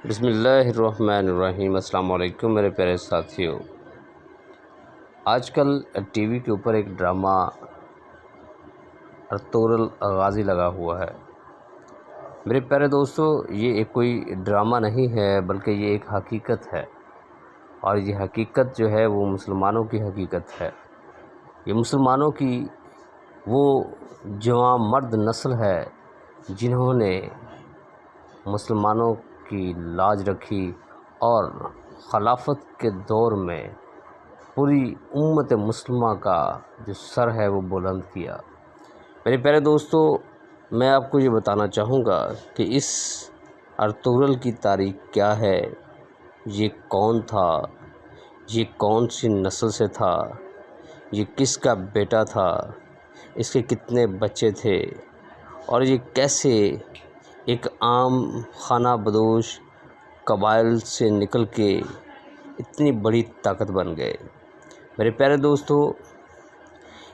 بسم اللہ الرحمن الرحیم۔ السلام علیکم میرے پیارے ساتھیوں۔ آج کل ٹی وی کے اوپر ایک ڈرامہ ارطغرل غازی لگا ہوا ہے۔ میرے پیارے دوستو، یہ ایک کوئی ڈرامہ نہیں ہے بلکہ یہ ایک حقیقت ہے، اور یہ حقیقت جو ہے وہ مسلمانوں کی حقیقت ہے۔ یہ مسلمانوں کی وہ جوان مرد نسل ہے جنہوں نے مسلمانوں کی لاج رکھی اور خلافت کے دور میں پوری امت مسلمہ کا جو سر ہے وہ بلند کیا۔ میرے پیارے دوستو، میں آپ کو یہ بتانا چاہوں گا کہ اس ارطغرل کی تاریخ کیا ہے، یہ کون تھا، یہ کون سی نسل سے تھا، یہ کس کا بیٹا تھا، اس کے کتنے بچے تھے، اور یہ کیسے ایک عام خانہ بدوش قبائل سے نکل کے اتنی بڑی طاقت بن گئے۔ میرے پیارے دوستو،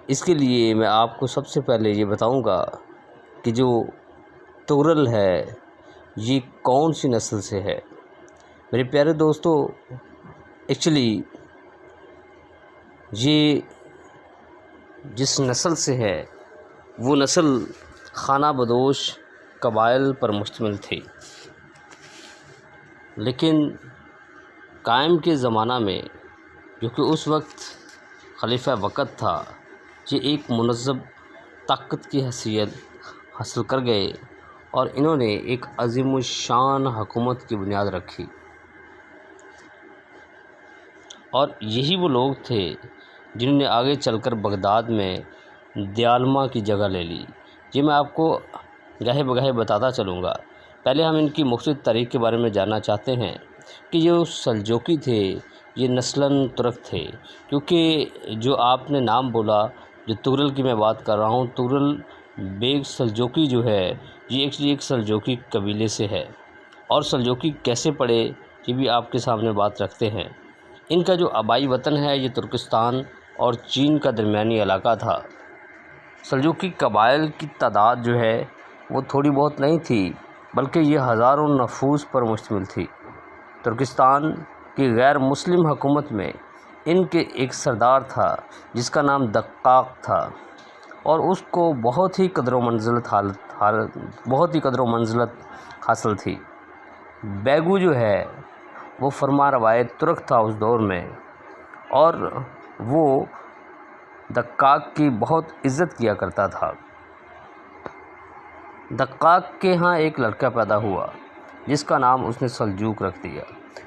اس کے لیے میں آپ کو سب سے پہلے یہ بتاؤں گا کہ جو طغرل ہے یہ کون سی نسل سے ہے۔ میرے پیارے دوستو، ایکچولی یہ جس نسل سے ہے وہ نسل خانہ بدوش قبائل پر مشتمل تھی، لیکن قائم کے زمانہ میں جو کہ اس وقت خلیفہ وقت تھا، یہ ایک منظم طاقت کی حیثیت حاصل کر گئے اور انہوں نے ایک عظیم الشان حکومت کی بنیاد رکھی، اور یہی وہ لوگ تھے جنہوں نے آگے چل کر بغداد میں دیالما کی جگہ لے لی۔ یہ میں آپ کو گاہے بگاہے بتاتا چلوں گا۔ پہلے ہم ان کی مختلف تاریخ کے بارے میں جاننا چاہتے ہیں کہ جو سلجوقی تھے یہ نسلاً ترک تھے، کیونکہ جو آپ نے نام بولا، جو طغرل کی میں بات کر رہا ہوں، طغرل بیگ سلجوقی جو ہے یہ ایک سلجوقی قبیلے سے ہے، اور سلجوقی کیسے پڑے یہ بھی آپ کے سامنے بات رکھتے ہیں۔ ان کا جو آبائی وطن ہے یہ ترکستان اور چین کا درمیانی علاقہ تھا۔ سلجوقی قبائل کی تعداد جو ہے وہ تھوڑی بہت نہیں تھی بلکہ یہ ہزاروں نفوس پر مشتمل تھی۔ ترکستان کی غیر مسلم حکومت میں ان کے ایک سردار تھا جس کا نام دقاق تھا، اور اس کو بہت ہی قدر و منزلت حاصل تھی۔ بیگو جو ہے وہ فرما روایت ترک تھا اس دور میں، اور وہ دقاق کی بہت عزت کیا کرتا تھا۔ دقاق کے ہاں ایک لڑکا پیدا ہوا جس کا نام اس نے سلجوق رکھ دیا۔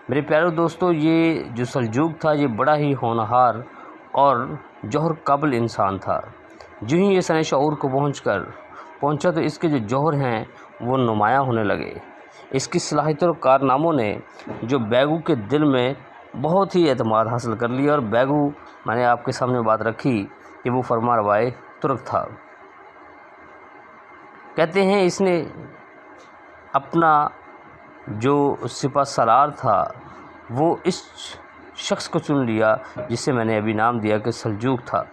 میرے پیارے دوستو، یہ جو سلجوق تھا یہ بڑا ہی ہونہار اور جوہر قابل انسان تھا۔ جو ہی یہ سن شعور کو پہنچا تو اس کے جو جوہر ہیں وہ نمایاں ہونے لگے۔ اس کی صلاحیت اور کارناموں نے جو بیگو کے دل میں بہت ہی اعتماد حاصل کر لیا، اور بیگو میں نے آپ کے سامنے بات رکھی کہ وہ فرما روائے ترک تھا۔ کہتے ہیں اس نے اپنا جو سپہ سالار تھا وہ اس شخص کو چن لیا جسے میں نے ابھی نام دیا کہ سلجوق تھا۔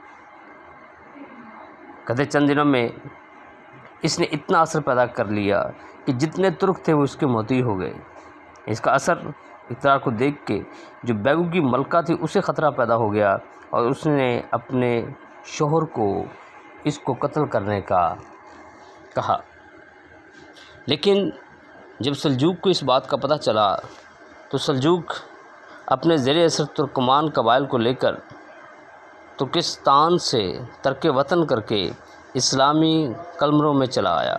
کہتے چند دنوں میں اس نے اتنا اثر پیدا کر لیا کہ جتنے ترک تھے وہ اس کے مطیع ہو گئے۔ اس کا اثر اقتدار کو دیکھ کے جو بیگو کی ملکہ تھی اسے خطرہ پیدا ہو گیا، اور اس نے اپنے شوہر کو اس کو قتل کرنے کا کہا۔ لیکن جب سلجوق کو اس بات کا پتہ چلا تو سلجوق اپنے زیر اثر ترکمان قبائل کو لے کر ترکستان سے ترک وطن کر کے اسلامی قلمروں میں چلا آیا۔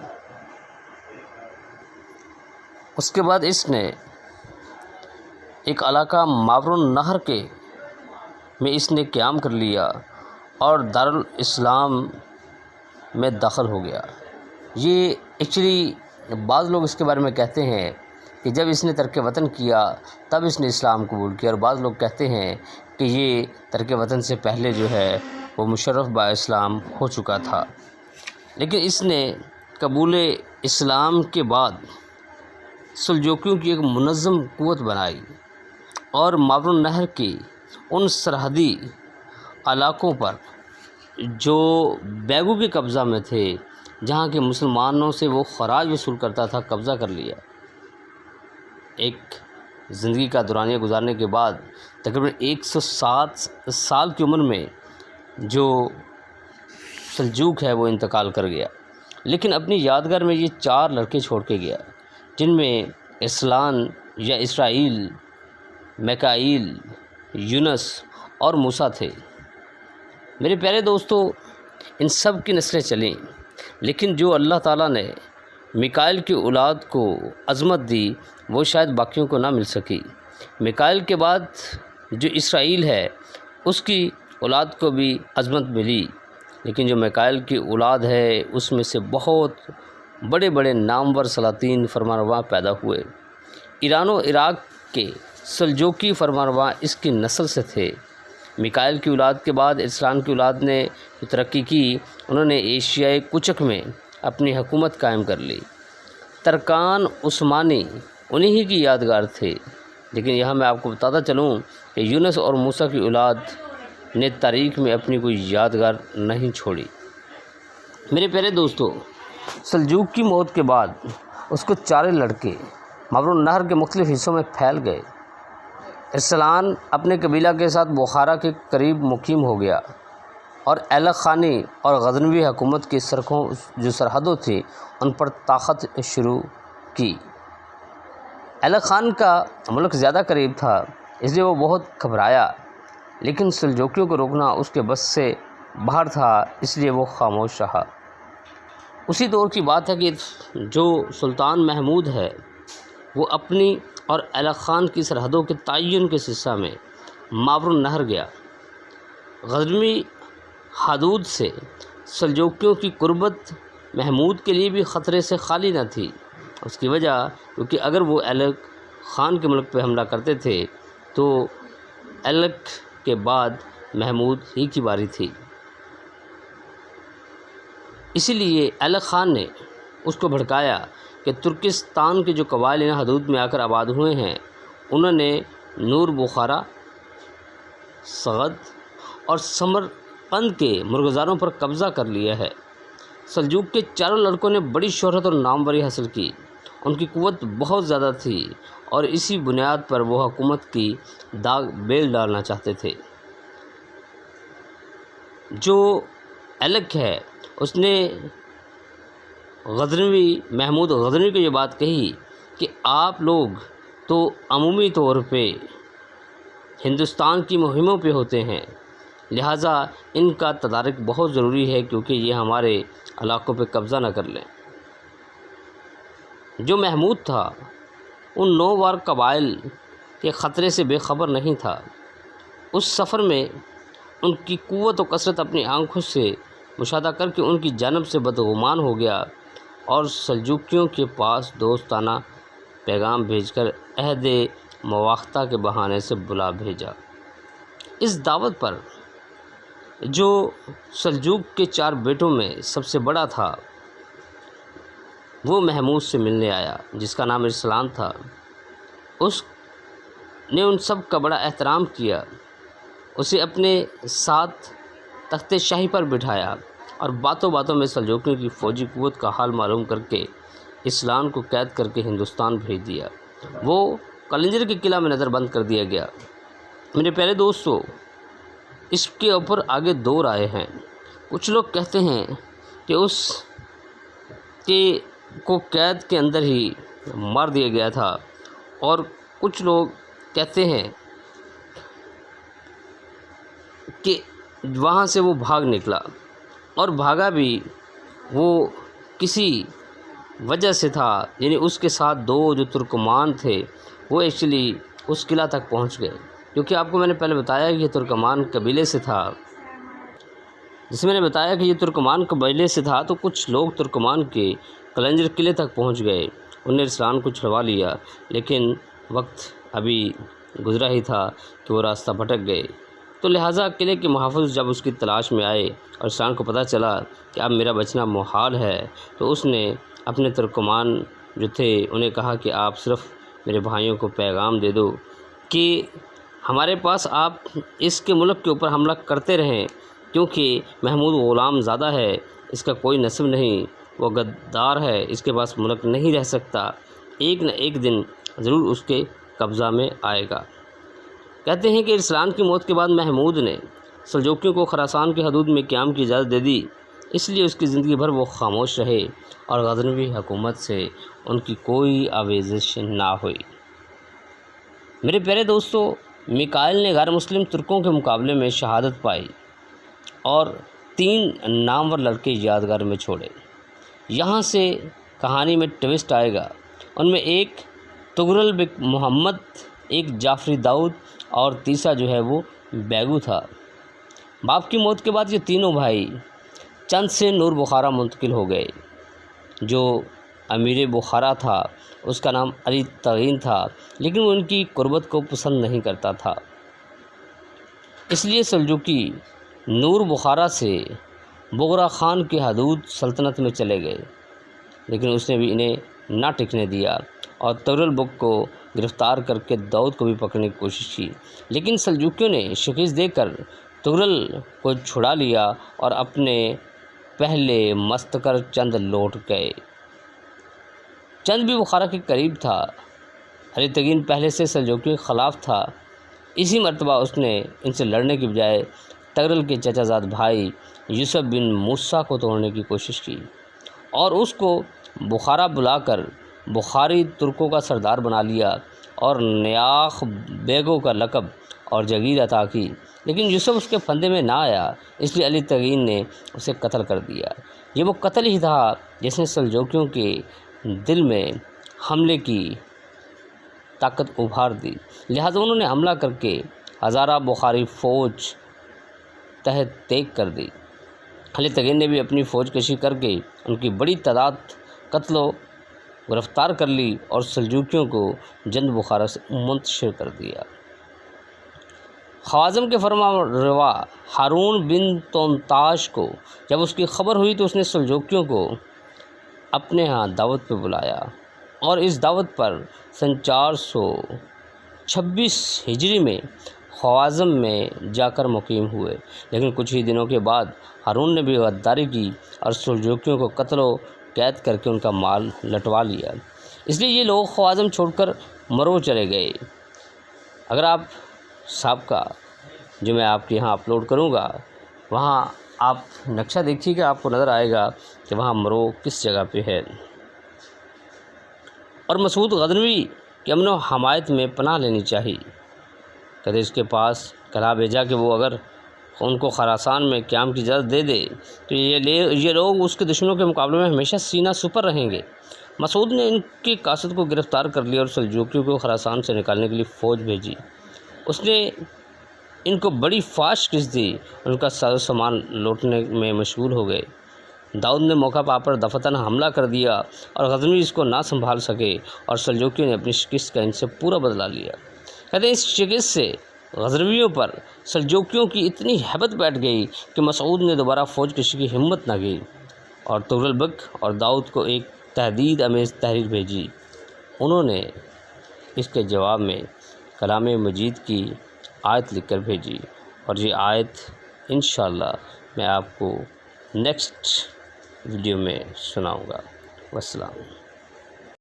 اس کے بعد اس نے ایک علاقہ ماورا النہر میں اس نے قیام کر لیا اور دارالاسلام میں داخل ہو گیا۔ یہ ایکچولی بعض لوگ اس کے بارے میں کہتے ہیں کہ جب اس نے ترک وطن کیا تب اس نے اسلام قبول کیا، اور بعض لوگ کہتے ہیں کہ یہ ترک وطن سے پہلے جو ہے وہ مشرف با اسلام ہو چکا تھا۔ لیکن اس نے قبول اسلام کے بعد سلجوقیوں کی ایک منظم قوت بنائی، اور ماورا النہر کی ان سرحدی علاقوں پر جو بیگو کے قبضہ میں تھے، جہاں کے مسلمانوں سے وہ خراج وصول کرتا تھا، قبضہ کر لیا۔ ایک زندگی کا دورانیہ گزارنے کے بعد تقریباً 107 سال کی عمر میں جو سلجوق ہے وہ انتقال کر گیا، لیکن اپنی یادگار میں یہ 4 لڑکے چھوڑ کے گیا، جن میں اسلان یا اسرائیل، میکائیل، یونس اور موسیٰ تھے۔ میرے پیارے دوستو، ان سب کی نسلیں چلیں، لیکن جو اللہ تعالیٰ نے میکائیل کی اولاد کو عظمت دی وہ شاید باقیوں کو نہ مل سکی۔ میکائیل کے بعد جو اسرائیل ہے اس کی اولاد کو بھی عظمت ملی، لیکن جو میکائیل کی اولاد ہے اس میں سے بہت بڑے بڑے نامور سلاطین فرمانرواں پیدا ہوئے۔ ایران و عراق کے سلجوقی فرمانرواں اس کی نسل سے تھے۔ میکائیل کی اولاد کے بعد اسلام کی اولاد نے جو ترقی کی، انہوں نے ایشیائے کچک میں اپنی حکومت قائم کر لی۔ ترکان عثمانی انہی کی یادگار تھے، لیکن یہاں میں آپ کو بتاتا چلوں کہ یونس اور موسیٰ کی اولاد نے تاریخ میں اپنی کوئی یادگار نہیں چھوڑی۔ میرے پیارے دوستو، سلجوق کی موت کے بعد اس کو 4 لڑکے ماوراء النہر کے مختلف حصوں میں پھیل گئے۔ ارسلان اپنے قبیلہ کے ساتھ بخارا کے قریب مقیم ہو گیا اور ایلک خانی اور غزنوی حکومت کی جو سرحدوں تھیں ان پر طاقت شروع کی۔ ایلک خان کا ملک زیادہ قریب تھا، اس لیے وہ بہت گھبرایا، لیکن سلجوقیوں کو روکنا اس کے بس سے باہر تھا، اس لیے وہ خاموش رہا۔ اسی دور کی بات ہے کہ جو سلطان محمود ہے وہ اپنی اور ایلک خان کی سرحدوں کے تعین کے سلسلہ میں ماوراء النہر گیا۔ غزنوی حدود سے سلجوقیوں کی قربت محمود کے لیے بھی خطرے سے خالی نہ تھی۔ اس کی وجہ کیونکہ اگر وہ ایلک خان کے ملک پہ حملہ کرتے تھے تو ایلک کے بعد محمود ہی کی باری تھی، اسی لیے ایلک خان نے اس کو بھڑکایا کہ ترکستان کے جو قبائل ان حدود میں آ کر آباد ہوئے ہیں انہوں نے نور بخارا، سغد اور سمرقند کے مرغزاروں پر قبضہ کر لیا ہے۔ سلجوق کے 4 لڑکوں نے بڑی شہرت اور ناموری حاصل کی، ان کی قوت بہت زیادہ تھی اور اسی بنیاد پر وہ حکومت کی داغ بیل ڈالنا چاہتے تھے۔ جو ایلک ہے اس نے محمود غزنوی کو یہ بات کہی کہ آپ لوگ تو عمومی طور پہ ہندوستان کی مہموں پہ ہوتے ہیں، لہٰذا ان کا تدارک بہت ضروری ہے کیونکہ یہ ہمارے علاقوں پہ قبضہ نہ کر لیں۔ جو محمود تھا ان 9 وار قبائل کے خطرے سے بے خبر نہیں تھا۔ اس سفر میں ان کی قوت و کثرت اپنی آنکھوں سے مشاہدہ کر کے ان کی جانب سے بدگمان ہو گیا اور سلجوقیوں کے پاس دوستانہ پیغام بھیج کر عہد مواخاتہ کے بہانے سے بلا بھیجا۔ اس دعوت پر جو سلجوق کے 4 بیٹوں میں سب سے بڑا تھا وہ محمود سے ملنے آیا، جس کا نام ارسلان تھا۔ اس نے ان سب کا بڑا احترام کیا، اسے اپنے ساتھ تخت شاہی پر بٹھایا اور باتوں باتوں میں سلجوقیوں کی فوجی قوت کا حال معلوم کر کے ارسلان کو قید کر کے ہندوستان بھیج دیا۔ وہ قلنجر کے قلعہ میں نظر بند کر دیا گیا۔ میرے پیارے دوستو، اس کے اوپر آگے 2 رائے ہیں۔ کچھ لوگ کہتے ہیں کہ اس کو قید کے اندر ہی مار دیا گیا تھا اور کچھ لوگ کہتے ہیں کہ وہاں سے وہ بھاگ نکلا اور بھاگا بھی وہ کسی وجہ سے تھا، یعنی اس کے ساتھ 2 جو ترکمان تھے وہ ایکچولی اس قلعہ تک پہنچ گئے، کیونکہ آپ کو میں نے پہلے بتایا کہ یہ ترکمان قبیلے سے تھا۔ جس میں نے بتایا کہ یہ ترکمان قبیلے سے تھا تو کچھ لوگ ترکمان کے قلنجر قلعے تک پہنچ گئے، انہوں نے ارسلان کو چھڑوا لیا، لیکن وقت ابھی گزرا ہی تھا کہ وہ راستہ بھٹک گئے۔ تو لہٰذا قلعے کے محافظ جب اس کی تلاش میں آئے اور ارسلان کو پتہ چلا کہ اب میرا بچنا محال ہے تو اس نے اپنے ترکمان جو تھے انہیں کہا کہ آپ صرف میرے بھائیوں کو پیغام دے دو کہ ہمارے پاس آپ اس کے ملک کے اوپر حملہ کرتے رہیں، کیونکہ محمود غلام زادہ ہے، اس کا کوئی نسب نہیں، وہ غدار ہے، اس کے پاس ملک نہیں رہ سکتا، ایک نہ ایک دن ضرور اس کے قبضہ میں آئے گا۔ کہتے ہیں کہ ارسلان کی موت کے بعد محمود نے سلجوکیوں کو خراسان کی حدود میں قیام کی اجازت دے دی، اس لیے اس کی زندگی بھر وہ خاموش رہے اور غزنوی حکومت سے ان کی کوئی آویزش نہ ہوئی۔ میرے پیارے دوستو، میکائیل نے غیر مسلم ترکوں کے مقابلے میں شہادت پائی اور 3 نامور لڑکے یادگار میں چھوڑے۔ یہاں سے کہانی میں ٹوسٹ آئے گا۔ ان میں ایک تغرل بک محمد، ایک جعفری داؤد اور تیسرا جو ہے وہ بیگو تھا۔ باپ کی موت کے بعد یہ تینوں بھائی چند سے نور بخارا منتقل ہو گئے۔ جو امیر بخارا تھا اس کا نام علی تغین تھا، لیکن وہ ان کی قربت کو پسند نہیں کرتا تھا، اس لیے سلجوقی نور بخارا سے بغرا خان کی حدود سلطنت میں چلے گئے، لیکن اس نے بھی انہیں نہ ٹکنے دیا اور تغرل بک کو گرفتار کر کے داؤد کو بھی پکڑنے کی کوشش کی، لیکن سلجوکیوں نے شکست دے کر تغرل کو چھڑا لیا اور اپنے پہلے مستقر چند لوٹ گئے۔ چند بھی بخارا کے قریب تھا۔ علی تغین پہلے سے سلجوکیوں کے خلاف تھا، اسی مرتبہ اس نے ان سے لڑنے کی بجائے تغرل کے چچا زاد بھائی یوسف بن موسیٰ کو توڑنے کی کوشش کی اور اس کو بخارا بلا کر بخاری ترکوں کا سردار بنا لیا اور نیاخ بیگوں کا لقب اور جگیر عطا کی، لیکن یوسف اس کے پھندے میں نہ آیا، اس لیے علی تغین نے اسے قتل کر دیا۔ یہ وہ قتل ہی تھا جس نے سلجوکیوں کے دل میں حملے کی طاقت ابھار دی، لہٰذا انہوں نے حملہ کر کے ہزارہ بخاری فوج تحت تیگ کر دی۔ علی تغین نے بھی اپنی فوج کشی کر کے ان کی بڑی تعداد قتل و گرفتار کر لی اور سلجوکیوں کو جند بخارا سے منتشر کر دیا۔ خوازم کے فرما روا ہارون بن تونتاش کو جب اس کی خبر ہوئی تو اس نے سلجوکیوں کو اپنے ہاں دعوت پہ بلایا اور اس دعوت پر سن 426 ہجری میں خوازم میں جا کر مقیم ہوئے، لیکن کچھ ہی دنوں کے بعد ہارون نے بھی غداری کی اور سلجوکیوں کو قتل و قید کر کے ان کا مال لٹوا لیا، اس لیے یہ لوگ خوازم چھوڑ کر مرو چلے گئے۔ اگر آپ سابقہ جو میں آپ کے یہاں اپلوڈ کروں گا وہاں آپ نقشہ دیکھیے گا، آپ کو نظر آئے گا کہ وہاں مرو کس جگہ پہ ہے۔ اور مسعود غزنوی کی امن و حمایت میں پناہ لینی چاہیے۔ کہتے اس کے پاس کہا بھیجا کہ وہ اگر ان کو خراسان میں قیام کی اجازت دے دے تو یہ لوگ اس کے دشمنوں کے مقابلے میں ہمیشہ سینہ سپر رہیں گے۔ مسعود نے ان کے قاصد کو گرفتار کر لیا اور سلجوکیوں کو خراسان سے نکالنے کے لیے فوج بھیجی۔ اس نے ان کو بڑی فاش شکست دی، ان کا ساز و سامان لوٹنے میں مشغول ہو گئے۔ داؤد نے موقع پر دفتن حملہ کر دیا اور غزنوی اس کو نہ سنبھال سکے اور سلجوکیوں نے اپنی شکست کا ان سے پورا بدلہ لیا۔ کہتے ہیں اس شکست سے غزنویوں پر سلجوکیوں کی اتنی ہیبت بیٹھ گئی کہ مسعود نے دوبارہ فوج کشی کی ہمت نہ کی اور تغرل بک اور داؤد کو ایک تہدید آمیز تحریر بھیجی۔ انہوں نے اس کے جواب میں کلام مجید کی آیت لکھ کر بھیجی اور یہ آیت انشاءاللہ میں آپ کو نیکسٹ ویڈیو میں سناؤں گا۔ والسلام۔